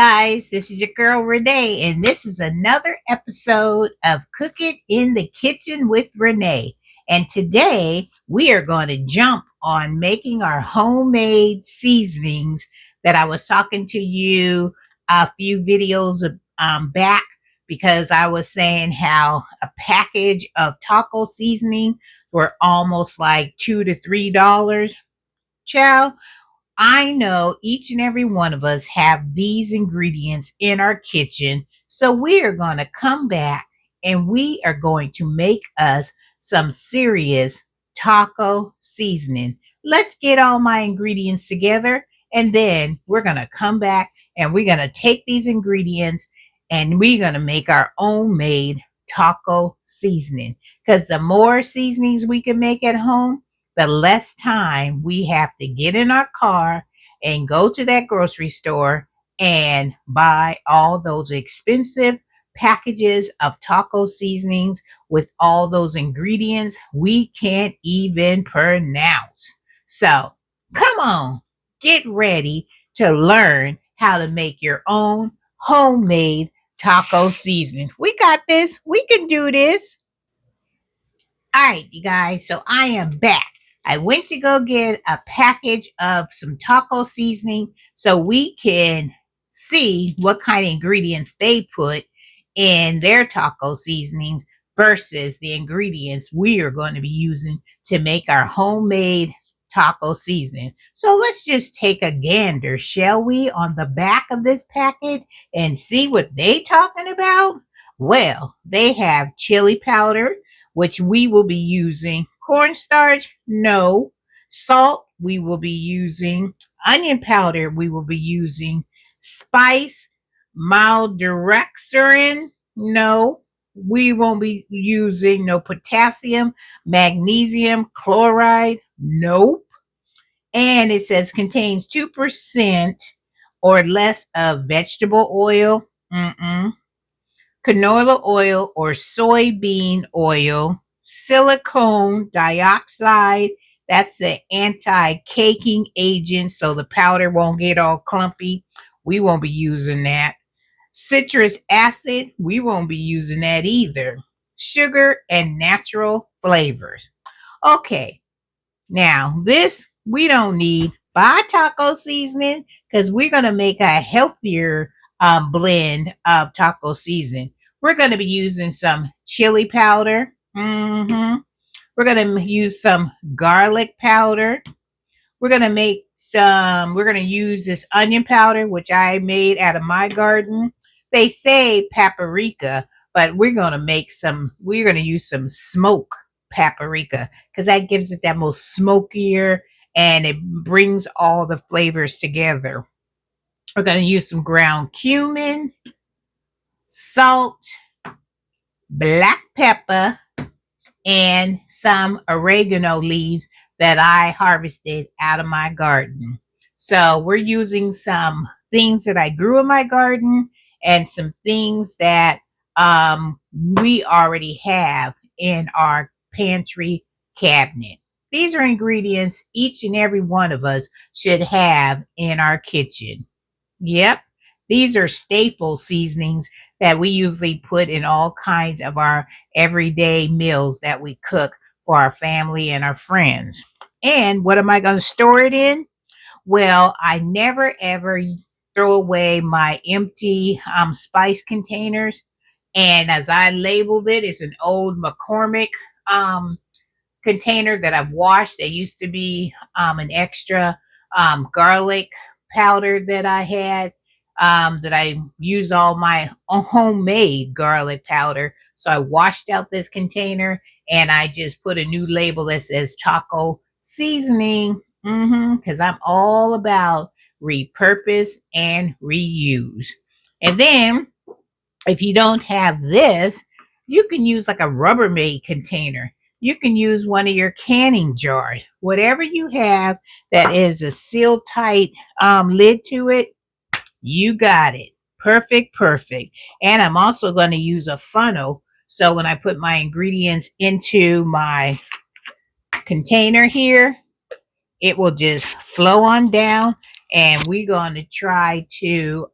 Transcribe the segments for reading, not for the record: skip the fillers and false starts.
guys, this is your girl Renee, and this is another episode of Cooking in the Kitchen with Renee. And today we are going to jump on making our homemade seasonings that I was talking to you a few videos back, because I was saying how a package of taco seasoning were almost like $2 to $3. Child, I know each and every one of us have these ingredients in our kitchen. So we are going to come back and we are going to make us some serious taco seasoning. Let's get all my ingredients together, and then we're going to come back and we're going to take these ingredients and we're going to make our own made taco seasoning. Because the more seasonings we can make at home, the less time we have to get in our car and go to that grocery store and buy all those expensive packages of taco seasonings with all those ingredients we can't even pronounce. So, come on, get ready to learn how to make your own homemade taco seasoning. We got this. We can do this. All right, you guys. So I am back. I went to go get a package of some taco seasoning so we can see what kind of ingredients they put in their taco seasonings versus the ingredients we are going to be using to make our homemade taco seasoning. So let's just take a gander, shall we, on the back of this packet and see what they talking about? Well, they have chili powder, which we will be using. Cornstarch, no. Salt, we will be using. Onion powder, we will be using. Spice, maltodextrin, no. We won't be using no potassium, magnesium, chloride, nope. And it says contains 2% or less of vegetable oil. Canola oil or soybean oil, silicone dioxide, that's the anti-caking agent, so the powder won't get all clumpy. We won't be using that. Citrus acid, we won't be using that either. Sugar and natural flavors. Okay, now this we don't need. Buy taco seasoning because we're going to make a healthier blend of taco seasoning. We're going to be using some chili powder. We're going to use some garlic powder. We're going to use this onion powder, which I made out of my garden. They say paprika, but we're going to use some smoke paprika because that gives it that most smokier and it brings all the flavors together. We're going to use some ground cumin, salt, black pepper, and some oregano leaves that I harvested out of my garden. So we're using some things that I grew in my garden and some things that we already have in our pantry cabinet. These are ingredients each and every one of us should have in our kitchen. Yep, these are staple seasonings that we usually put in all kinds of our everyday meals that we cook for our family and our friends. And what am I going to store it in? Well, I never ever throw away my empty spice containers. And as I labeled it, it's an old McCormick container that I've washed. There used to be an extra garlic powder that I had that I use all my homemade garlic powder. So I washed out this container and I just put a new label that says taco seasoning because I'm all about repurpose and reuse. And then if you don't have this, you can use like a Rubbermaid container. You can use one of your canning jars. Whatever you have that is a seal tight lid to it, you got it. Perfect, perfect. And I'm also going to use a funnel. So when I put my ingredients into my container here, it will just flow on down. And we're going to try to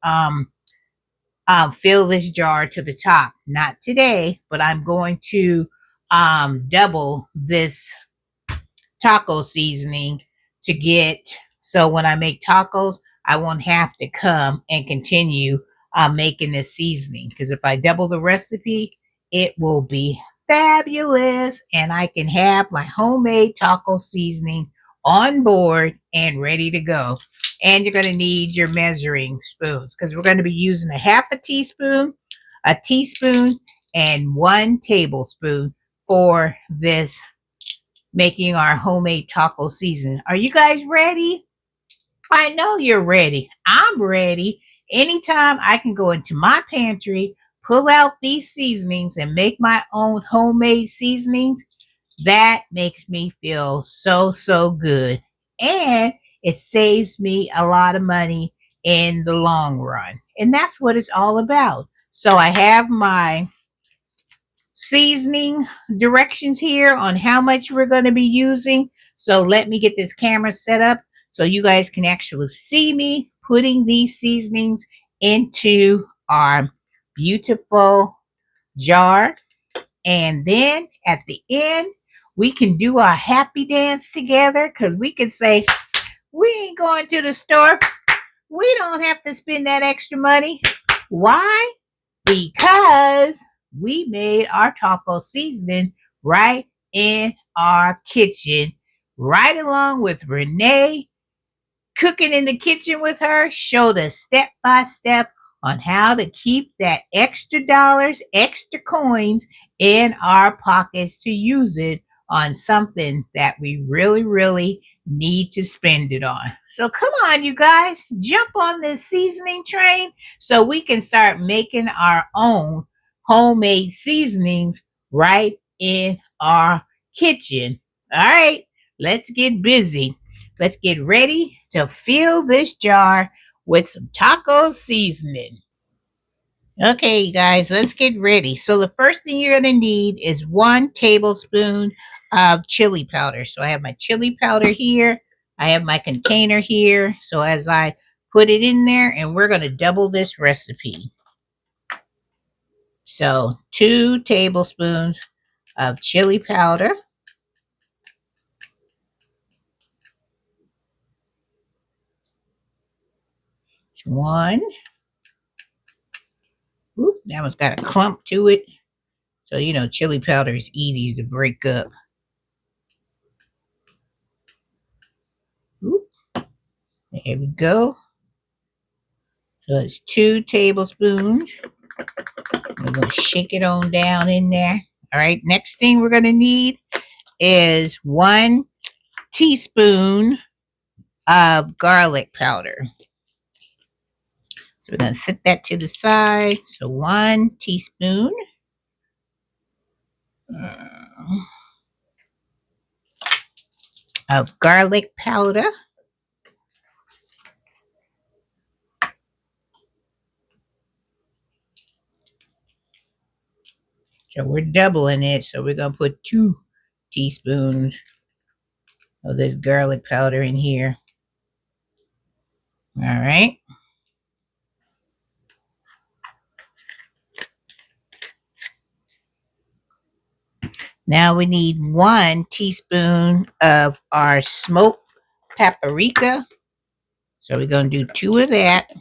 fill this jar to the top. Not today, but I'm going to double this taco seasoning to get, so when I make tacos, I won't have to come and continue making this seasoning, because if I double the recipe, it will be fabulous and I can have my homemade taco seasoning on board and ready to go. And you're going to need your measuring spoons, because we're going to be using a teaspoon, and 1 tablespoon for this, making our homemade taco season. Are you guys ready? I know you're ready. I'm ready. Anytime I can go into my pantry, pull out these seasonings, and make my own homemade seasonings, that makes me feel so, so good. And it saves me a lot of money in the long run. And that's what it's all about. So I have my seasoning directions here on how much we're going to be using. So let me get this camera set up so you guys can actually see me putting these seasonings into our beautiful jar. And then at the end, we can do our happy dance together, because we can say, we ain't going to the store. We don't have to spend that extra money. Why? Because we made our taco seasoning right in our kitchen, right along with Renee. Cooking in the kitchen with her showed us step by step on how to keep that extra dollars, extra coins in our pockets to use it on something that we really, really need to spend it on. So come on, you guys, jump on this seasoning train so we can start making our own homemade seasonings right in our kitchen. All right, let's get busy. Let's get ready to fill this jar with some taco seasoning. Okay, you guys, let's get ready. So the first thing you're going to need is 1 tablespoon of chili powder. So I have my chili powder here. I have my container here. So as I put it in there, and we're going to double this recipe. So 2 tablespoons of chili powder. 1. Oop, that one's got a clump to it. So, chili powder is easy to break up. Oop, there we go. So it's 2 tablespoons. We're going to shake it on down in there. All right, next thing we're going to need is 1 teaspoon of garlic powder. So we're going to set that to the side. So 1 teaspoon of garlic powder. So we're doubling it. So we're going to put 2 teaspoons of this garlic powder in here. All right. Now we need 1 teaspoon of our smoked paprika. So we're going to do 2 of that.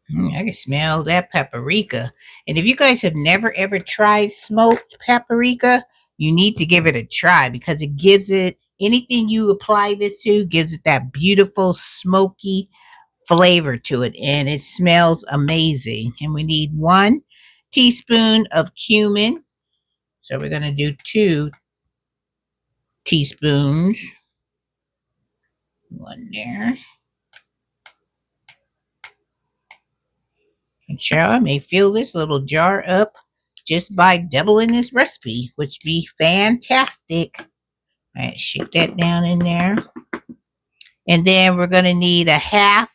I can smell that paprika. And if you guys have never ever tried smoked paprika, you need to give it a try, because it gives it, anything you apply this to gives it that beautiful smoky flavor to it, and it smells amazing. And we need 1 teaspoon of cumin. So we're going to do 2 teaspoons. One there. And Cheryl, I may fill this little jar up just by doubling this recipe, which be fantastic. All right, shake that down in there. And then we're going to need a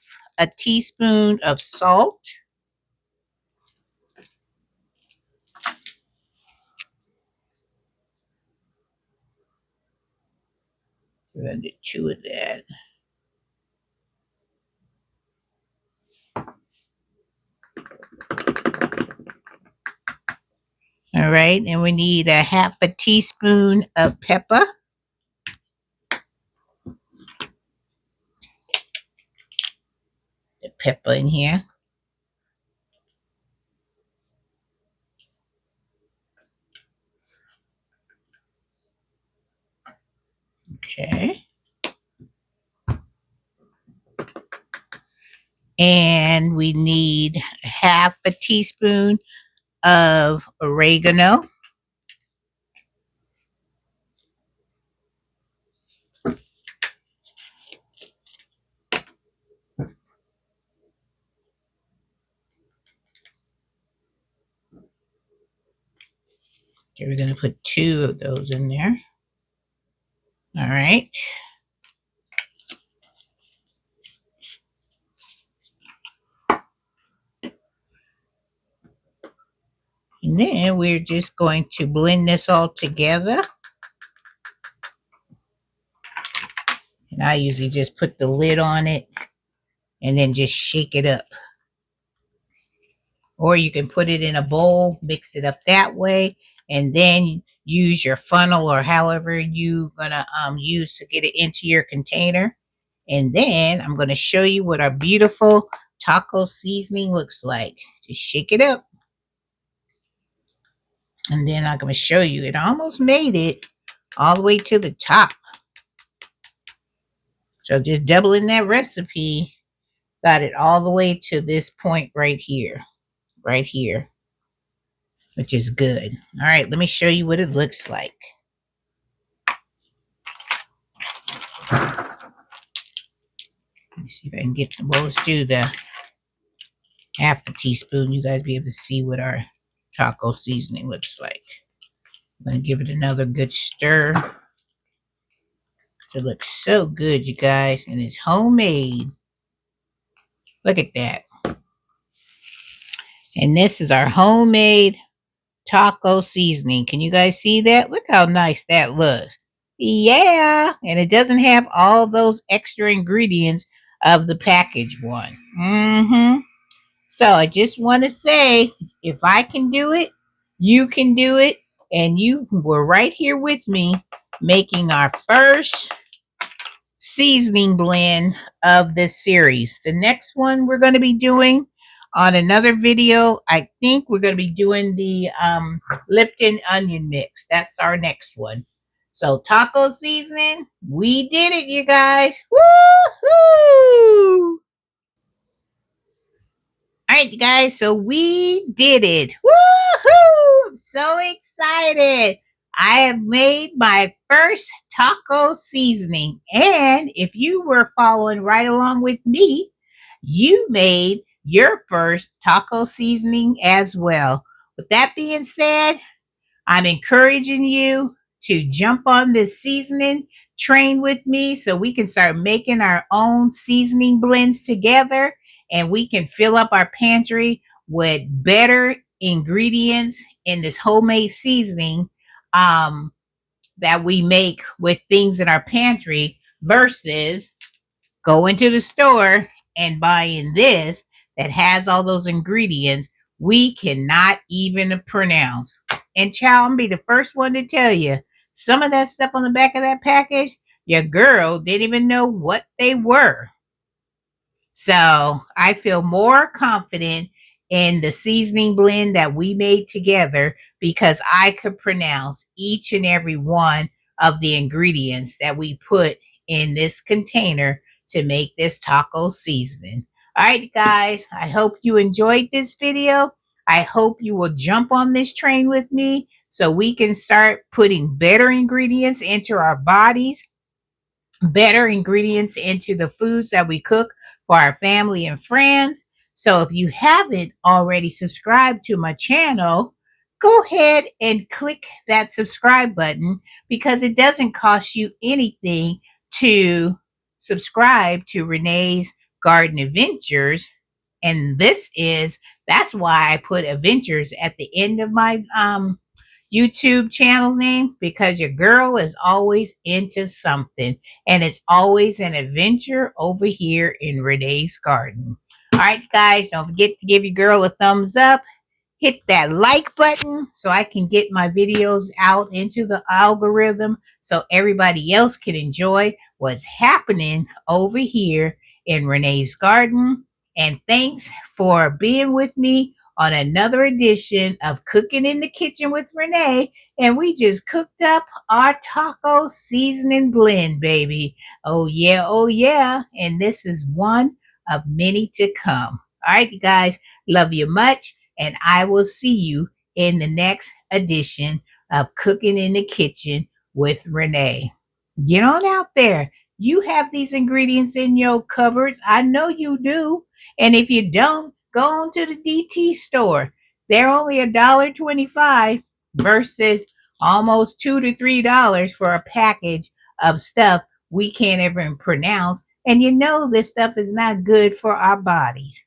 teaspoon of salt. We're going to do 2 of that. All right, and we need a half a teaspoon of pepper. The pepper in here. Okay. And we need half a teaspoon of oregano. Okay, we're going to put 2 of those in there. All right. And then we're just going to blend this all together. And I usually just put the lid on it and then just shake it up. Or you can put it in a bowl, mix it up that way, and then use your funnel or however you're gonna use to get it into your container. And then I'm gonna show you what our beautiful taco seasoning looks like. Just shake it up. And then I'm gonna show you, it almost made it all the way to the top. So just doubling that recipe, got it all the way to this point right here, which is good. All right, let me show you what it looks like. Let me see if I can get the, well, let's do the half a teaspoon. You guys be able to see what our taco seasoning looks like. I'm going to give it another good stir. It looks so good, you guys, and it's homemade. Look at that. And this is our homemade taco seasoning. Can you guys see that? Look how nice that looks. Yeah, and it doesn't have all those extra ingredients of the packaged one. So I just want to say, if I can do it, you can do it. And you were right here with me making our first seasoning blend of this series. The next one we're going to be doing on another video, I think we're going to be doing the Lipton onion mix. That's our next one. So taco seasoning, we did it, you guys. Woohoo! All right, you guys, so we did it. Woohoo! I'm so excited. I have made my first taco seasoning. And if you were following right along with me, you made your first taco seasoning as well. With that being said, I'm encouraging you to jump on this seasoning train with me so we can start making our own seasoning blends together and we can fill up our pantry with better ingredients in this homemade seasoning that we make with things in our pantry versus going to the store and buying this that has all those ingredients we cannot even pronounce. And child, I'm be the first one to tell you, some of that stuff on the back of that package, your girl didn't even know what they were. So I feel more confident in the seasoning blend that we made together because I could pronounce each and every one of the ingredients that we put in this container to make this taco seasoning. All right, guys, I hope you enjoyed this video. I hope you will jump on this train with me so we can start putting better ingredients into our bodies, better ingredients into the foods that we cook for our family and friends. So if you haven't already subscribed to my channel, go ahead and click that subscribe button because it doesn't cost you anything to subscribe to Renee's Garden Adventures. And that's why I put adventures at the end of my YouTube channel name because your girl is always into something and it's always an adventure over here in Renee's garden. All right, guys, don't forget to give your girl a thumbs up. Hit that like button so I can get my videos out into the algorithm so everybody else can enjoy what's happening over here in Renee's garden. And thanks for being with me on another edition of Cooking in the Kitchen with Renee. And we just cooked up our taco seasoning blend, baby. Oh, yeah, oh, yeah. And this is one of many to come. All right, you guys, love you much. And I will see you in the next edition of Cooking in the Kitchen with Renee. Get on out there. You have these ingredients in your cupboards. I know you do. And if you don't, go on to the DT store. They're only $1.25 versus almost $2 to $3 for a package of stuff we can't even pronounce. And you know this stuff is not good for our bodies,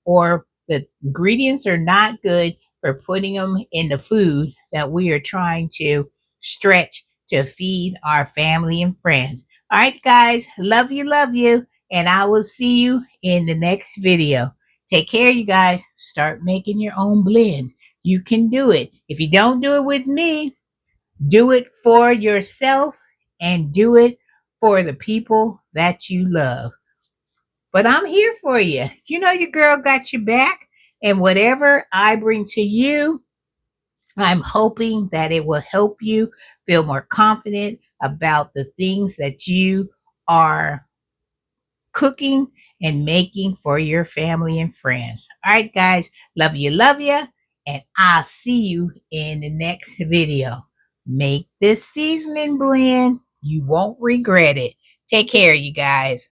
or the ingredients are not good for putting them in the food that we are trying to stretch to feed our family and friends. All right, guys, love you, and I will see you in the next video. Take care, you guys. Start making your own blend. You can do it. If you don't do it with me, do it for yourself and do it for the people that you love. But I'm here for you. You know your girl got your back. And whatever I bring to you, I'm hoping that it will help you feel more confident about the things that you are cooking and making for your family and friends. All right, guys, love you, and I'll see you in the next video. Make this seasoning blend. You won't regret it. Take care, you guys.